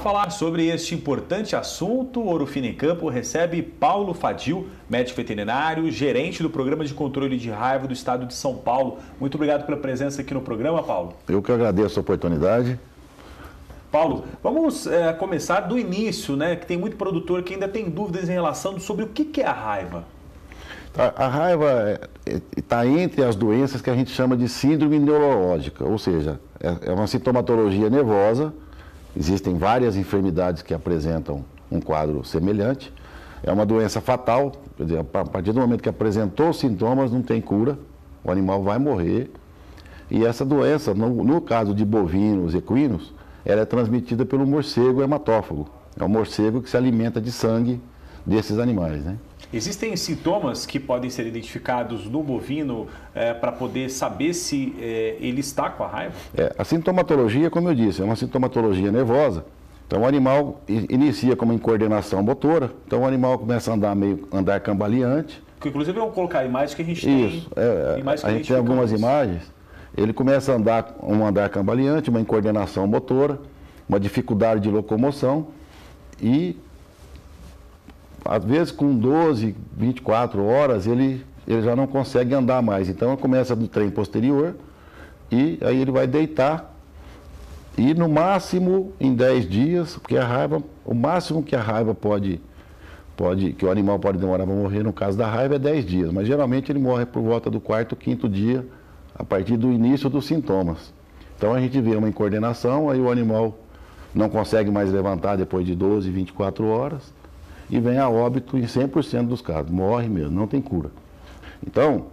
falar sobre este importante assunto, Ouro Fino em Campo recebe Paulo Fadil, médico veterinário, gerente do Programa de Controle de Raiva do Estado de São Paulo. Muito obrigado pela presença aqui no programa, Paulo. Eu que agradeço a oportunidade. Paulo, vamos começar do início, né? Que tem muito produtor que ainda tem dúvidas em relação sobre o que é a raiva. A raiva está entre as doenças que a gente chama de síndrome neurológica, ou seja, é uma sintomatologia nervosa. Existem várias enfermidades que apresentam um quadro semelhante. É uma doença fatal, quer dizer, a partir do momento que apresentou os sintomas, não tem cura, o animal vai morrer. E essa doença, no caso de bovinos e equinos, ela é transmitida pelo morcego hematófago. É um morcego que se alimenta de sangue desses animais, né? Existem sintomas que podem ser identificados no bovino para poder saber se ele está com a raiva? A sintomatologia, como eu disse, é uma sintomatologia nervosa. Então o animal inicia como incoordenação motora, então o animal começa a andar cambaleante. Que, inclusive eu vou colocar a imagem que a gente tem. Isso, a gente tem algumas imagens. Ele começa a andar um andar cambaleante, uma incoordenação motora, uma dificuldade de locomoção e às vezes com 12, 24 horas ele já não consegue andar mais. Então começa no trem posterior e aí ele vai deitar e no máximo em 10 dias, porque a raiva, o máximo que a raiva que o animal pode demorar para morrer no caso da raiva é 10 dias, mas geralmente ele morre por volta do 4º, 5º dia a partir do início dos sintomas. Então a gente vê uma incoordenação, aí o animal não consegue mais levantar depois de 12, 24 horas. E vem a óbito em 100% dos casos, morre mesmo, não tem cura. Então,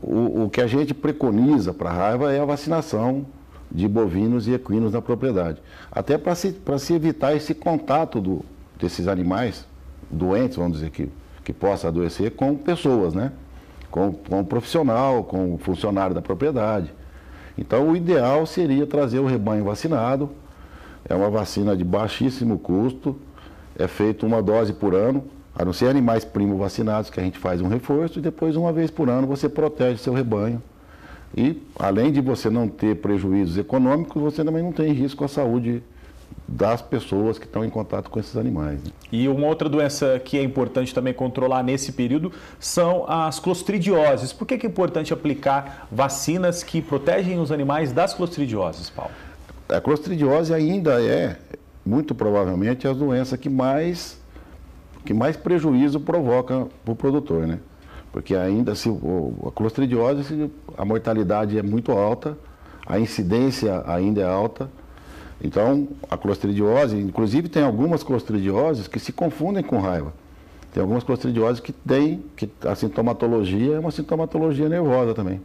o que a gente preconiza para a raiva é a vacinação de bovinos e equinos na propriedade. Até para se evitar esse contato desses animais doentes, vamos dizer, que possa adoecer com pessoas, né? Com o profissional, com o funcionário da propriedade. Então, o ideal seria trazer o rebanho vacinado. É uma vacina de baixíssimo custo. É feito uma dose por ano, a não ser animais primo vacinados, que a gente faz um reforço, e depois uma vez por ano você protege seu rebanho. E além de você não ter prejuízos econômicos, você também não tem risco à saúde das pessoas que estão em contato com esses animais, né? E uma outra doença que é importante também controlar nesse período são as clostridioses. Por que é importante aplicar vacinas que protegem os animais das clostridioses, Paulo? A clostridiose ainda é muito provavelmente é a doença que mais prejuízo provoca para o produtor, né? Porque ainda se a clostridiose, a mortalidade é muito alta, a incidência ainda é alta. Então, a clostridiose, inclusive tem algumas clostridioses que se confundem com raiva. Tem algumas clostridioses que a sintomatologia é uma sintomatologia nervosa também,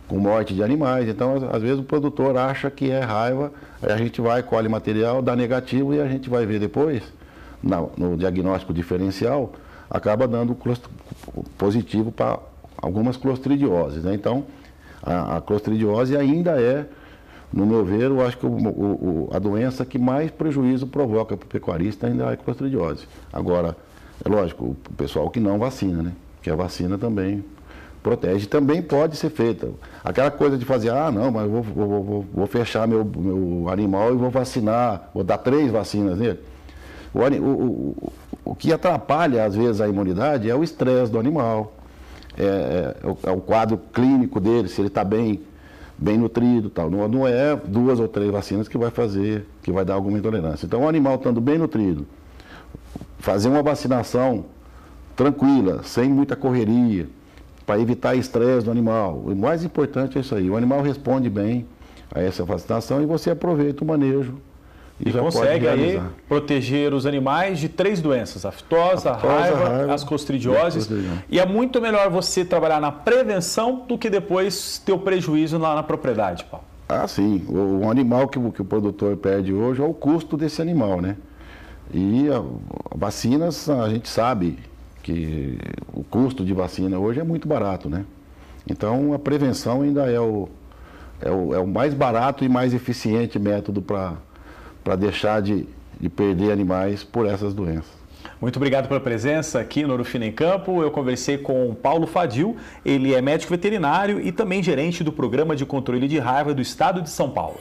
com morte de animais. Então, às vezes o produtor acha que é raiva, aí a gente vai, colhe material, dá negativo e a gente vai ver depois, no diagnóstico diferencial, acaba dando positivo para algumas clostridioses, né? Então, a clostridiose ainda é, no meu ver, eu acho que a doença que mais prejuízo provoca para o pecuarista ainda é a clostridiose. Agora, é lógico, o pessoal que não vacina, né? Que a vacina também protege, também pode ser feita. Aquela coisa de fazer, não, mas eu vou fechar meu animal e vou vacinar, vou dar 3 vacinas nele. O que atrapalha, às vezes, a imunidade é o estresse do animal, é o quadro clínico dele, se ele está bem nutrido, tal. Não é 2 ou 3 vacinas que vai dar alguma intolerância. Então, o animal estando bem nutrido, fazer uma vacinação tranquila, sem muita correria, para evitar estresse do animal. O mais importante é isso aí, o animal responde bem a essa vacinação e você aproveita o manejo e já consegue pode aí proteger os animais de 3 doenças, a fitose, a raiva, as clostridioses. E é muito melhor você trabalhar na prevenção do que depois ter o prejuízo lá na propriedade, Paulo. Sim. O animal que o produtor perde hoje é o custo desse animal, né? E vacinas, a gente sabe que o custo de vacina hoje é muito barato, né? Então, a prevenção ainda é o mais barato e mais eficiente método para deixar de perder animais por essas doenças. Muito obrigado pela presença aqui no Ouro Fino em Campo. Eu conversei com o Paulo Fadil, ele é médico veterinário e também gerente do Programa de Controle de Raiva do Estado de São Paulo.